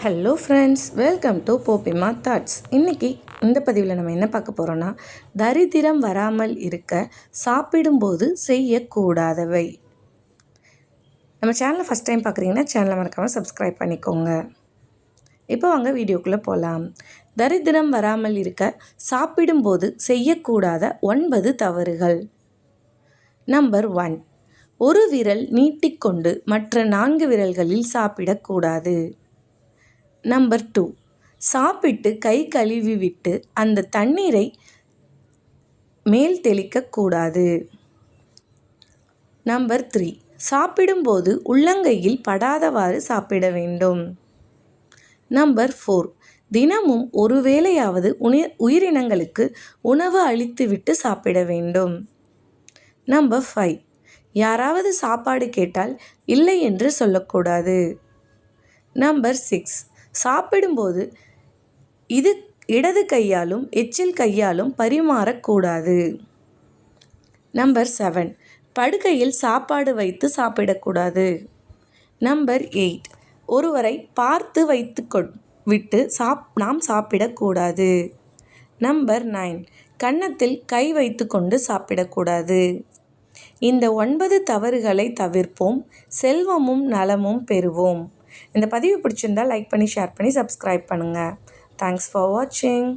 Hello friends, welcome to Poppima thoughts. இன்றைக்கி இந்த பதிவில் நம்ம என்ன பார்க்க போகிறோன்னா, தரித்திரம் வராமல் இருக்க சாப்பிடும்போது செய்யக்கூடாதவை. நம்ம சேனலை ஃபஸ்ட் டைம் பார்க்குறீங்கன்னா சேனலை மறக்காமல் சப்ஸ்கிரைப் பண்ணிக்கோங்க. இப்போ வாங்க வீடியோக்குள்ளே போகலாம். தரித்திரம் வராமல் இருக்க சாப்பிடும்போது செய்யக்கூடாத 9 தவறுகள். நம்பர் 1, ஒரு விரல் நீட்டிக்கொண்டு மற்ற 4 விரல்களில் சாப்பிடக்கூடாது. நம்பர் 2, சாப்பிட்டு கை கழுவி விட்டு அந்த தண்ணீரை மேல் தெளிக்கக்கூடாது. நம்பர் 3, சாப்பிடும்போது உள்ளங்கையில் படாதவாறு சாப்பிட வேண்டும். நம்பர் 4, தினமும் ஒரு வேளையாவது உயிரினங்களுக்கு உணவு அளித்துவிட்டு சாப்பிட வேண்டும். நம்பர் 5, யாராவது சாப்பாடு கேட்டால் இல்லை என்று சொல்லக்கூடாது. நம்பர் 6, சாப்பிடும்போது இடது கையாலும் எச்சில் கையாலும் பரிமாறக்கூடாது. நம்பர் 7, படுக்கையில் சாப்பாடு வைத்து சாப்பிடக்கூடாது. நம்பர் 8, ஒருவரை பார்த்து விட்டு நாம் சாப்பிடக்கூடாது. நம்பர் 9, கன்னத்தில் கை வைத்து கொண்டு சாப்பிடக்கூடாது. இந்த 9 தவறுகளை தவிர்ப்போம், செல்வமும் நலமும் பெறுவோம். இந்த பதிவு பிடிச்சிருந்தால் லைக் பண்ணி, ஷேர் பண்ணி, சப்ஸ்கிரைப் பண்ணுங்கள். தேங்க்ஸ் ஃபார் வாட்சிங்.